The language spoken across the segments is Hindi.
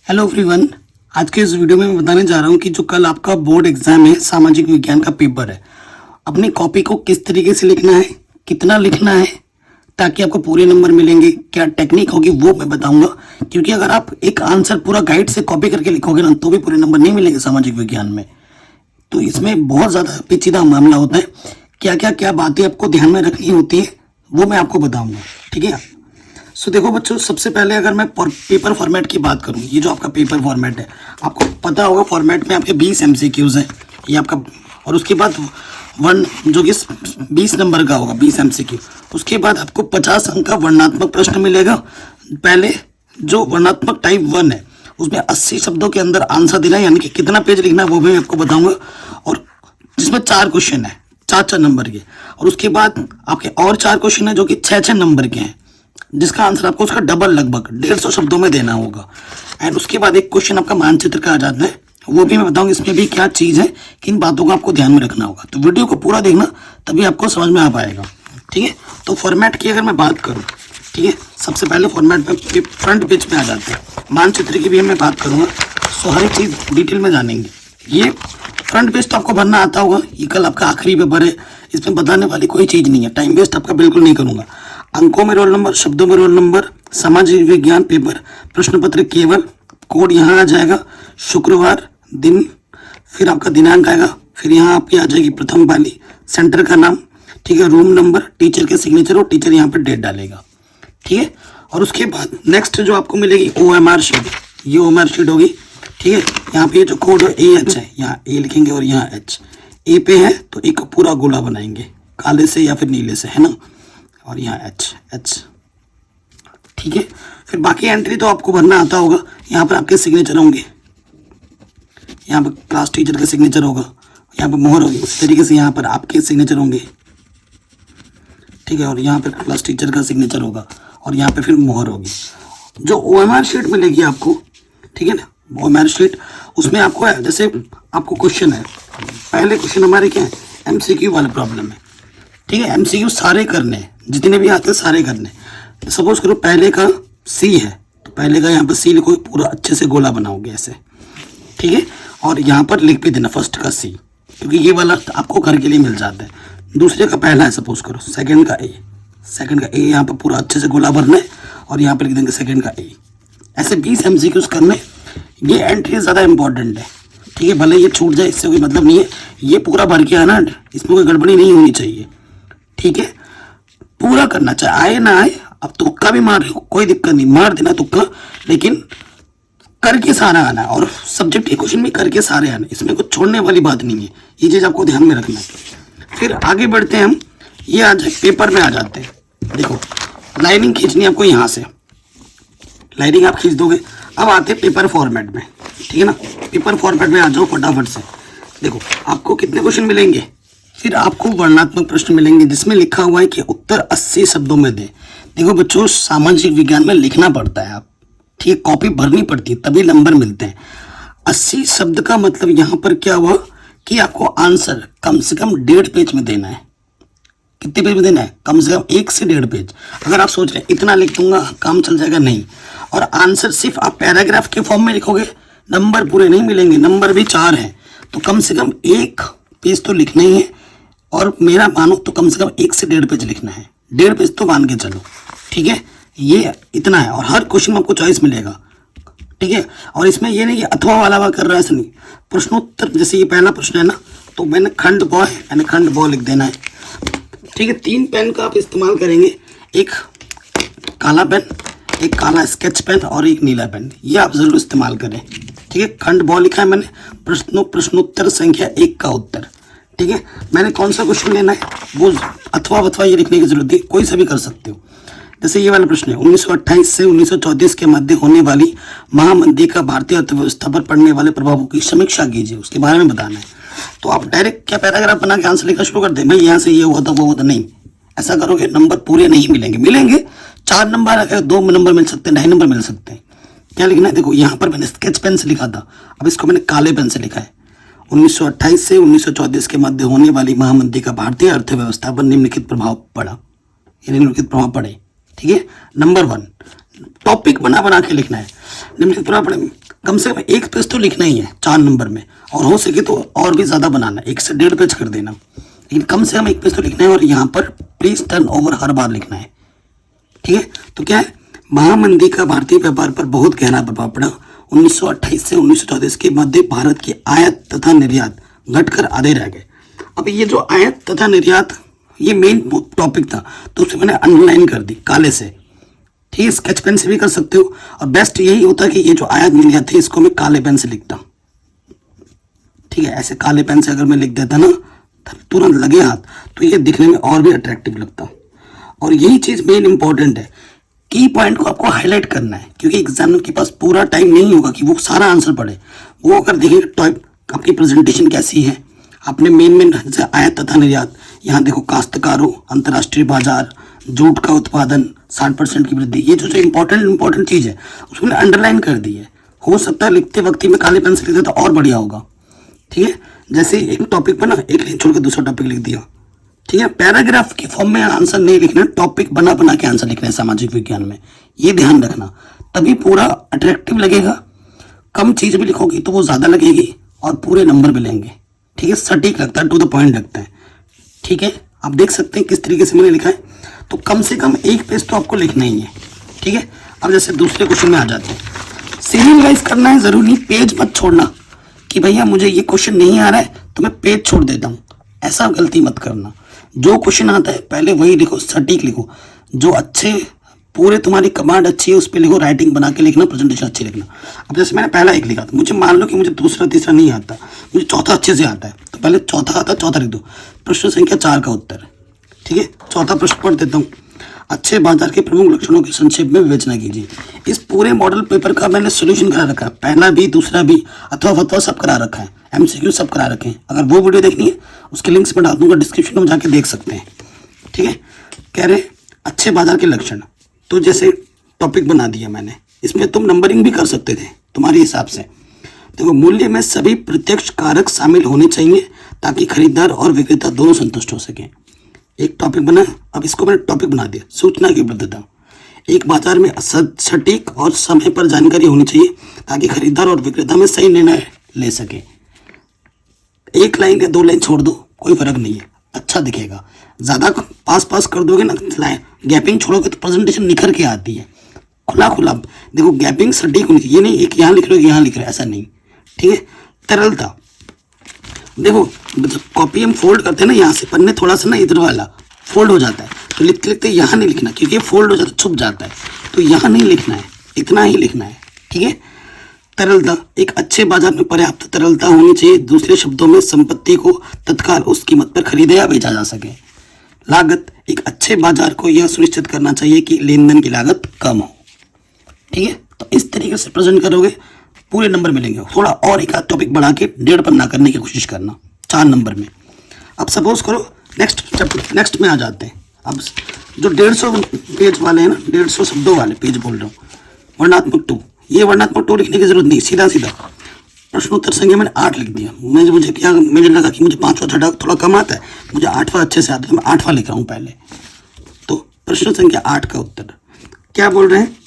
Hello everyone. आज के इस वीडियो में मैं बताने जा रहा हूँ कि जो कल आपका बोर्ड एग्जाम है, सामाजिक विज्ञान का पेपर है, अपनी कॉपी को किस तरीके से लिखना है, कितना लिखना है ताकि आपको पूरे नंबर मिलेंगे, क्या टेक्निक होगी वो मैं बताऊंगा। क्योंकि अगर आप एक आंसर पूरा गाइड से कॉपी करके लिखोगे ना तो भी पूरे नंबर नहीं मिलेंगे सामाजिक विज्ञान में। तो इसमें बहुत ज़्यादा पेचीदा मामला होता है, क्या बातें आपको ध्यान में रखनी होती है वो मैं आपको बताऊँगा, ठीक है। सो देखो बच्चों, सबसे पहले अगर मैं पेपर फॉर्मेट की बात करूं, ये जो आपका पेपर फॉर्मेट है, आपको पता होगा फॉर्मेट में आपके 20 एमसीक्यूज हैं, ये आपका, और उसके बाद वन जो कि 20 नंबर का होगा, 20 एमसीक्यू। उसके बाद आपको 50 अंक का वर्णनात्मक प्रश्न मिलेगा। पहले जो वर्णनात्मक टाइप 1 है उसमें 80 शब्दों के अंदर आंसर देना है, यानी कि कितना पेज लिखना है वो भी मैं आपको बताऊंगा, और जिसमें 4 क्वेश्चन है 4 नंबर के। और उसके बाद आपके और 4 क्वेश्चन है जो कि 6 नंबर के हैं, जिसका आंसर आपको उसका डबल लगभग 150 शब्दों में देना होगा। एंड उसके बाद एक क्वेश्चन आपका मानचित्र का आ जाता है, वो भी मैं बताऊंगा इसमें भी क्या चीज़ है, किन बातों को आपको ध्यान में रखना होगा। तो वीडियो को पूरा देखना तभी आपको समझ में आ पाएगा, ठीक है। तो फॉर्मेट की अगर मैं बात करूं, ठीक है, सबसे पहले फॉर्मेट में फ्रंट पेज पे आ जाते हैं। मानचित्र की भी मैं बात करूँगा, सो हर एक चीज़ डिटेल में जानेंगे। ये फ्रंट पेज तो आपको भरना आता होगा, ये कल आपका आखिरी पेपर है, इसमें बताने वाली कोई चीज़ नहीं है, टाइम वेस्ट आपका बिल्कुल नहीं करूँगा। अंकों में रोल नंबर, शब्दों में रोल नंबर, सामाजिक विज्ञान पेपर, प्रश्न पत्र केवल, कोड यहाँ आ जाएगा, शुक्रवार दिन, फिर आपका दिनांक आएगा, फिर यहाँ आपकी आ जाएगी प्रथम पाली, सेंटर का नाम, ठीक है, रूम नंबर, टीचर के सिग्नेचर और टीचर यहाँ पर डेट डालेगा, ठीक है। और उसके बाद नेक्स्ट जो आपको मिलेगी OMR शीट, ये OMR शीट होगी, ठीक है। यहाँ पे जो कोड AH है, यहाँ A लिखेंगे और यहाँ H, A पे है तो एक पूरा गोला बनाएंगे काले से या फिर नीले से, है ना, और यहाँ H, ठीक है। फिर बाकी एंट्री तो आपको भरना आता होगा। यहाँ पर आपके सिग्नेचर होंगे, यहाँ पर क्लास टीचर का सिग्नेचर होगा, यहाँ पर मोहर होगी, उसी तरीके से यहाँ पर आपके सिग्नेचर होंगे, ठीक है, और यहाँ पर क्लास टीचर का सिग्नेचर होगा, और यहाँ पे फिर मोहर होगी। जो OMR शीट मिलेगी आपको, ठीक है ना, OMR शीट, उसमें आपको है, जैसे आपको क्वेश्चन है, पहले क्वेश्चन हमारे क्या है, MCQ वाला प्रॉब्लम है, ठीक है। MCQ सारे करने हैं, जितने भी आते हैं सारे करने। सपोज करो पहले का C है, तो पहले का यहाँ पर C लिखो, पूरा अच्छे से गोला बनाओगे ऐसे, ठीक है, और यहाँ पर लिख भी देना फर्स्ट का C, क्योंकि ये वाला आपको घर के लिए मिल जाता है। दूसरे का पहला है, सपोज करो सेकंड का A यहाँ पर पूरा अच्छे से गोला भरना है, और यहाँ पर लिख देंगे सेकंड का A। ऐसे 20 MCQs करने। ये एंट्री ज़्यादा इंपॉर्टेंट है, ठीक है, भले ये छूट जाए इससे कोई मतलब नहीं है, ये पूरा भर के आना, इसमें कोई गड़बड़ी नहीं होनी चाहिए, ठीक है। पूरा करना, चाहे आए ना आए, अब तुक्का भी मार रहे हो कोई दिक्कत नहीं, मार देना तुक्का, लेकिन करके सारा आना है, और सब्जेक्ट के क्वेश्चन भी करके सारे आना, इसमें कुछ छोड़ने वाली बात नहीं है, ये चीज़ आपको ध्यान में रखना है। फिर आगे बढ़ते हैं हम, ये आ जाए पेपर में आ जाते हैं। देखो लाइनिंग खींचनी आपको, यहाँ से लाइनिंग आप खींच दोगे। अब आते हैं पेपर फॉर्मेट में, ठीक है ना, पेपर फॉर्मेट में आ जाओ फटाफट से। देखो आपको कितने क्वेश्चन मिलेंगे, फिर आपको वर्णनात्मक प्रश्न मिलेंगे जिसमें लिखा हुआ है कि उत्तर 80 शब्दों में दें। देखो बच्चों, सामाजिक विज्ञान में लिखना पड़ता है, आप ठीक है, कॉपी भरनी पड़ती है तभी नंबर मिलते हैं। 80 शब्द का मतलब यहाँ पर क्या हुआ कि आपको आंसर कम से कम 1.5 पेज में देना है। कितने पेज में देना है, कम से कम 1 से 1.5 पेज। अगर आप सोच रहे हैं इतना लिख दूंगा काम चल जाएगा, नहीं। और आंसर सिर्फ आप पैराग्राफ के फॉर्म में लिखोगे, नंबर पूरे नहीं मिलेंगे, नंबर भी 4 हैं, तो कम से कम 1 पेज तो लिखना ही है। और मेरा मानो तो कम से कम 1 से 1.5 पेज लिखना है, 1.5 पेज तो मान के चलो, ठीक है, ये इतना है। और हर क्वेश्चन में आपको चॉइस मिलेगा, ठीक है। और इसमें ये नहीं कि अथवा वाला कर रहा है, ऐसा नहीं। प्रश्नोत्तर, जैसे ये पहला प्रश्न है ना, तो मैंने खंड ब है, मैंने खंड ब लिख देना है, ठीक है। 3 पेन का आप इस्तेमाल करेंगे, एक काला पेन, एक काला स्केच पेन और एक नीला पेन, ये आप जरूर इस्तेमाल करें, ठीक है। खंड ब लिखा है मैंने, प्रश्नोत्तर संख्या 1 का उत्तर, ठीक है। मैंने कौन सा क्वेश्चन लेना है वो अथवा ये लिखने की जरूरत है, कोई सा भी कर सकते हो। जैसे ये वाला प्रश्न है, 1928 से 1934 के मध्य होने वाली महामंदी का भारतीय अर्थव्यवस्था पर पड़ने वाले प्रभावों की समीक्षा कीजिए, उसके बारे में बताना है। तो आप डायरेक्ट क्या पैराग्राफ बना के आंसर लिखना शुरू कर दें, भाई यहाँ से ये हुआ था वो हुआ था, नहीं। ऐसा करोगे नंबर पूरे नहीं मिलेंगे 4 नंबर अगर 2 नंबर मिल सकते हैं, 2.5 नंबर मिल सकते हैं। क्या लिखना है, देखो यहाँ पर मैंने स्केच पेन से लिखा था, अब इसको मैंने काले पेन से लिखा है। 1928 से 1934 के मध्य होने वाली महामंदी का भारतीय अर्थव्यवस्था पर निम्नलिखित प्रभाव पड़ा, निम्नलिखित प्रभाव पड़े, ठीक है। नंबर 1 टॉपिक बना के लिखना है। निम्नलिखित प्रभाव पड़े, कम से कम एक पेज तो लिखना ही है 4 नंबर में, और हो सके तो और भी ज़्यादा बनाना, 1 से 1.5 पेज कर देना, लेकिन कम से कम एक पेज तो लिखना है। और यहाँ पर प्लीज टर्न ओवर हर बार लिखना है, ठीक है। तो क्या है, महामंदी का भारतीय व्यापार पर बहुत गहरा प्रभाव पड़ा। 1928 से 1934 के मध्य भारत के आयात तथा निर्यात घटकर आधे रह गए। अब ये जो आयात तथा निर्यात, ये मेन टॉपिक था, तो उसे मैंने अंडरलाइन कर दी काले से, ठीक है। स्केच पेन से भी कर सकते हो, और बेस्ट यही होता कि ये जो आयात निर्यात थे इसको मैं काले पेन से लिखता, ठीक है। ऐसे काले पेन से अगर मैं लिख देता ना, तुरंत लगे हाथ, तो ये दिखने में और भी अट्रैक्टिव लगता। और यही चीज मेन इंपॉर्टेंट है, की पॉइंट को आपको हाईलाइट करना है, क्योंकि एग्जामिनर के पास पूरा टाइम नहीं होगा कि वो सारा आंसर पढ़े। वो अगर देखेंगे टॉप आपकी प्रेजेंटेशन कैसी है, आपने मेन जैसे आयात तथा निर्यात, यहाँ देखो काश्तकारों, अंतर्राष्ट्रीय बाजार, जूट का उत्पादन 60% की वृद्धि, ये जो इंपॉर्टेंट चीज है उसको मैंने अंडरलाइन कर दी है। हो सकता है लिखते वक्त ही मैं काले पेन से लिख देता तो और बढ़िया होगा, ठीक है। जैसे एक टॉपिक पर ना एक लाइन छोड़ के दूसरा टॉपिक लिख दिया, ठीक है। पैराग्राफ की फॉर्म में आंसर नहीं लिखना, टॉपिक बना बना के आंसर लिखना है सामाजिक विज्ञान में, ये ध्यान रखना, तभी पूरा अट्रैक्टिव लगेगा। कम चीज भी लिखोगी तो वो ज्यादा लगेगी और पूरे नंबर भी लेंगे, ठीक है। सटीक लगता है, टू द पॉइंट लगता है, ठीक है। आप देख सकते हैं किस तरीके से मैंने लिखा है। तो कम से कम एक पेज तो आपको लिखना ही है, ठीक है। अब जैसे दूसरे क्वेश्चन में आ जाते हैं, सीरियल वाइज करना है जरूरी, पेज मत छोड़ना कि भैया मुझे ये क्वेश्चन नहीं आ रहा है तो मैं पेज छोड़ देता हूँ, ऐसा गलती मत करना। जो क्वेश्चन आता है पहले वही लिखो, सटीक लिखो, जो अच्छे पूरे तुम्हारी कमांड अच्छी है उस पर लिखो, राइटिंग बना के लिखना, प्रेजेंटेशन अच्छी लिखना। अब जैसे मैंने पहला एक लिखा था, मुझे मान लो कि मुझे दूसरा तीसरा नहीं आता, मुझे चौथा अच्छे से आता है, तो पहले चौथा आता, चौथा लिख दो, प्रश्न संख्या 4 का उत्तर, ठीक है। चौथा प्रश्न पढ़ देता हूँ, अच्छे बाजार के प्रमुख लक्षणों के संक्षेप में विवेचना कीजिए। इस पूरे मॉडल पेपर का मैंने सोल्यूशन करा रखा है, पहला भी दूसरा भी अथवा फतवा सब करा रखा है, एमसीक्यू सब करा रखे हैं। अगर वो वीडियो देखनी है उसके लिंक्स मैं डाल दूंगा डिस्क्रिप्शन में, जाके देख सकते हैं, ठीक है। कह रहे अच्छे बाजार के लक्षण, तो जैसे टॉपिक बना दिया मैंने, इसमें तुम नंबरिंग भी कर सकते थे तुम्हारे हिसाब से। देखो, मूल्य में सभी प्रत्यक्ष कारक शामिल होने चाहिए ताकि खरीदार और विक्रेता दोनों संतुष्ट हो सकें। एक टॉपिक बना, अब इसको मैंने टॉपिक बना दिया, सूचना की उपलब्धता। एक बाजार में सटीक और समय पर जानकारी होनी चाहिए ताकि खरीदार और विक्रेता में सही निर्णय ले सके। एक लाइन या 2 लाइन छोड़ दो, कोई फर्क नहीं है, अच्छा दिखेगा। ज्यादा पास कर दोगे ना, गैपिंग छोड़ोगे तो प्रेजेंटेशन निखर के आती है। खुला देखो, गैपिंग सटीक होनी चाहिए, ये नहीं एक यहाँ लिख रहे हो यहाँ लिख रहे, ऐसा नहीं, ठीक है। तरलता, देखो जब कॉपी हम फोल्ड करते हैं ना, यहाँ से पन्ने थोड़ा सा ना इधर वाला फोल्ड हो जाता है, तो लिखते लिखते यहाँ नहीं लिखना, क्योंकि फोल्ड हो जाता है, छुप जाता है, तो यहाँ नहीं लिखना है, इतना ही लिखना है, ठीक है। तरलता, एक अच्छे बाजार में पर्याप्त तरलता होनी चाहिए, दूसरे शब्दों में संपत्ति को तत्काल उस कीमत पर खरीदा या बेचा जा सके। लागत, एक अच्छे बाजार को यह सुनिश्चित करना चाहिए कि लेन देन की लागत कम हो, ठीक है। तो इस तरीके से प्रेजेंट करोगे, पूरे नंबर मिलेंगे। थोड़ा और एक आध टॉपिक बढ़ा के 1.5 पन्ना करने की कोशिश करना 4 नंबर में। अब सपोज करो नेक्स्ट में आ जाते हैं। अब जो 150 पेज वाले हैं ना, 150 शब्दों वाले पेज बोल रहा हूँ, वर्णात्मक 2, ये वर्णात्मक 2 लिखने की जरूरत नहीं, सीधा प्रश्नोत्तर संख्या मैंने 8 लिख दिया। मुझे लगा कि मुझे 5वां छठा थोड़ा कम आता है, मुझे 8वां अच्छे से आता है, तो मैं 8वां लिख रहा हूँ पहले। तो प्रश्न संख्या 8 का उत्तर क्या बोल रहे हैं,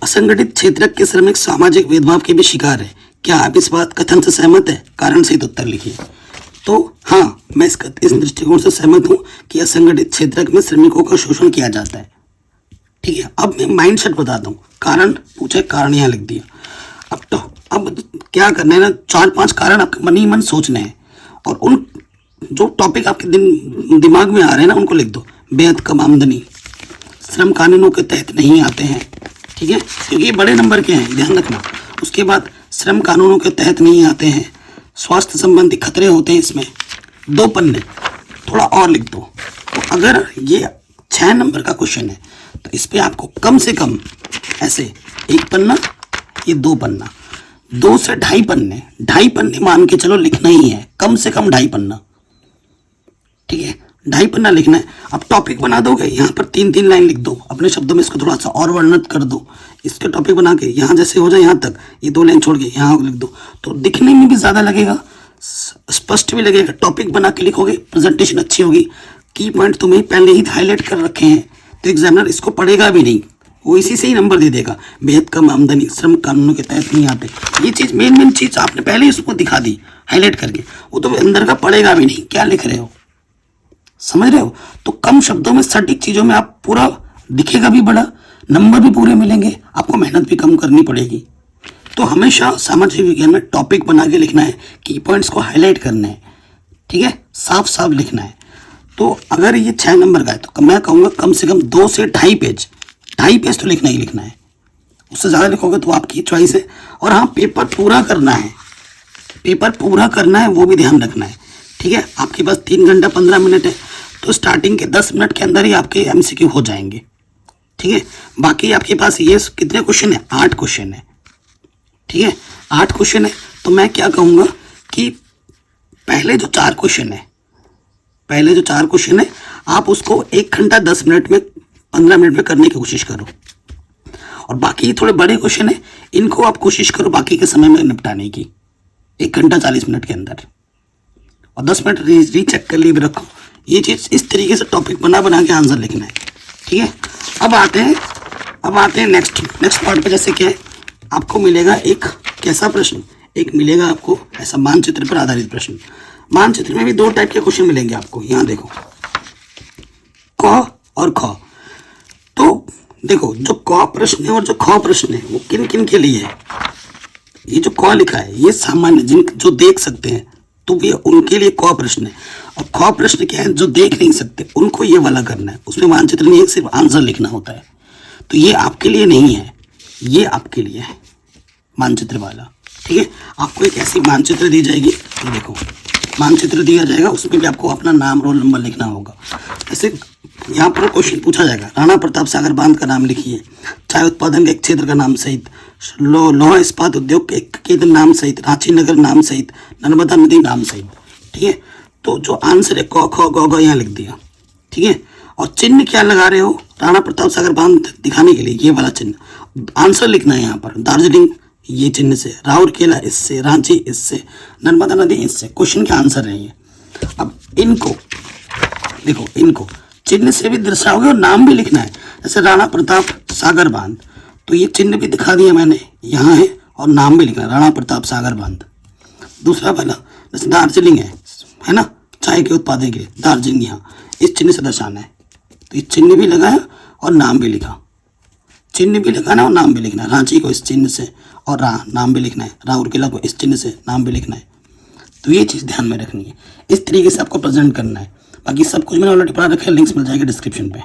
असंगठित क्षेत्र के श्रमिक सामाजिक भेदभाव के भी शिकार है, क्या आप इस बात कथन से सहमत है, कारण सहित उत्तर लिखिए। तो हाँ, मैं इस दृष्टिकोण से सहमत हूँ कि असंगठित क्षेत्र में श्रमिकों का शोषण किया जाता है, ठीक है। अब मैं माइंडसेट बताता हूँ, कारण पूछे, कारण यहाँ लिख दिया। अब क्या करना है ना, 4-5 कारण आपके मन ही मन सोचने हैं, और उन जो टॉपिक आपके दिमाग में आ रहे हैं ना उनको लिख दो। बेहद कम आमदनी श्रम कानूनों के तहत नहीं आते हैं, ठीक है, क्योंकि ये बड़े नंबर के हैं, ध्यान रखना। उसके बाद श्रम कानूनों के तहत नहीं आते हैं, स्वास्थ्य संबंधी खतरे होते हैं इसमें, 2 पन्ने थोड़ा और लिख दो। तो अगर ये 6 नंबर का क्वेश्चन है तो इस पे आपको कम से कम ऐसे 1 पन्ना, ये 2 पन्ना, 2 से 2.5 पन्ने, 2.5 पन्ने मान के चलो लिखना ही है, कम से कम 2.5 पन्ना, ठीक है, 2.5 पन्ना लिखना है। अब टॉपिक बना दोगे, यहाँ पर 3-3 लाइन लिख दो, अपने शब्दों में इसको थोड़ा सा और वर्णित कर दो। इसके टॉपिक बना के यहाँ जैसे हो जाए यहाँ तक, ये 2 लाइन छोड़ के यहाँ लिख दो, तो दिखने में भी ज़्यादा लगेगा, स्पष्ट भी लगेगा। टॉपिक बना के लिखोगे, प्रेजेंटेशन अच्छी होगी, की पॉइंट तुम्हें पहले ही हाईलाइट कर रखे हैं, तो एग्जामिनर इसको पढ़ेगा भी नहीं, वो इसी से ही नंबर दे देगा। बेहद कम आमदनी श्रम कानूनों के तहत नहीं आते। ये चीज़ मेन चीज़ आपने पहले ही उसको दिखा दी हाईलाइट करके, वो तो अंदर का पढ़ेगा भी नहीं क्या लिख रहे हो, समझ रहे हो। तो कम शब्दों में सटीक चीज़ों में आप पूरा दिखेगा भी बड़ा, नंबर भी पूरे मिलेंगे, आपको मेहनत भी कम करनी पड़ेगी। तो हमेशा सामाजिक विज्ञान में टॉपिक बना के लिखना है, की पॉइंट्स को हाईलाइट करना है, ठीक है, साफ साफ लिखना है। तो अगर ये 6 नंबर का है तो मैं कहूँगा कम से कम 2 से 2.5 पेज तो लिखना ही लिखना है। उससे ज़्यादा लिखोगे तो आपकी चॉइस है। और हाँ, पेपर पूरा करना है, पेपर पूरा करना है, वो भी ध्यान रखना है, ठीक है। आपके पास 3 घंटा 15 मिनट है, तो स्टार्टिंग के 10 मिनट के अंदर ही आपके MCQ हो जाएंगे, ठीक है। बाकी आपके पास ये कितने क्वेश्चन है, 8 क्वेश्चन है, ठीक है, 8 क्वेश्चन है। तो मैं क्या कहूँगा कि पहले जो 4 क्वेश्चन है आप उसको 1 घंटा 10 मिनट में 15 मिनट में करने की कोशिश करो। और बाकी थोड़े बड़े क्वेश्चन है, इनको आप कोशिश करो बाकी के समय में निपटाने की, 1 घंटा 40 मिनट के अंदर, और 10 मिनट रीचेक कर लिए भी रखो। ये चीज़ इस तरीके से टॉपिक बना के आंसर लिखना है, ठीक है। अब आते हैं नेक्स्ट पार्ट पे। जैसे कि आपको मिलेगा एक कैसा प्रश्न, एक मिलेगा आपको ऐसा मानचित्र पर आधारित प्रश्न। मानचित्र में भी 2 टाइप के क्वेश्चन मिलेंगे आपको, यहाँ देखो, क और ख। तो देखो, जो क प्रश्न है और जो ख प्रश्न है वो किन किन के लिए है। ये जो क लिखा है ये सामान्य जो देख सकते हैं तो ये उनके लिए क प्रश्न है, और ख प्रश्न क्या है, जो देख नहीं सकते उनको ये वाला करना है। उसमें मानचित्र नहीं है, सिर्फ आंसर लिखना होता है। तो ये आपके लिए नहीं है, ये आपके लिए है मानचित्र वाला, ठीक है। आपको एक ऐसी मानचित्र दी जाएगी, तो देखो मानचित्र दिया जाएगा, उसमें भी आपको अपना नाम रोल नंबर लिखना होगा। जैसे यहाँ पर क्वेश्चन पूछा जाएगा, राणा प्रताप सागर बांध का नाम लिखिए, चाय उत्पादन के क्षेत्र का नाम सहित, लोहा इस्पात उद्योग के केंद्र नाम सहित, रांची नगर नाम सहित, नर्मदा नदी नाम सहित, ठीक है। तो जो आंसर है क ख ग घ यहाँ लिख दिया, ठीक है। और चिन्ह क्या लगा रहे हो, राणा प्रताप सागर बांध दिखाने के लिए ये वाला चिन्ह, आंसर लिखना है यहाँ पर। दार्जिलिंग ये चिन्ह से, राउरकेला इससे, रांची इससे, नर्मदा नदी इससे, क्वेश्चन के आंसर है ये। अब इनको देखो, इनको चिन्ह से भी दर्शाओगे और नाम भी लिखना है। जैसे राणा प्रताप सागर बांध, तो ये चिन्ह भी दिखा दिया मैंने, यहाँ है, और नाम भी लिखना है, राणा प्रताप सागर बांध। दूसरा वाला जैसे दार्जिलिंग है ना, चाय के उत्पादन के लिए दार्जिलिंग, यहाँ इस चिन्ह से दर्शाना है, तो ये चिन्ह भी लगाया और नाम भी लिखा, चिन्ह भी लगाना और नाम भी लिखना है। रांची को इस चिन्ह से और नाम भी लिखना है, राउरकेला को इस चिन्ह से नाम भी लिखना है। तो ये चीज़ ध्यान में रखनी है, इस तरीके से आपको प्रेजेंट करना है। बाकी सब कुछ मैंने ऑलरेडी पढ़ा रखा है, लिंक्स मिल जाएगा डिस्क्रिप्शन पे।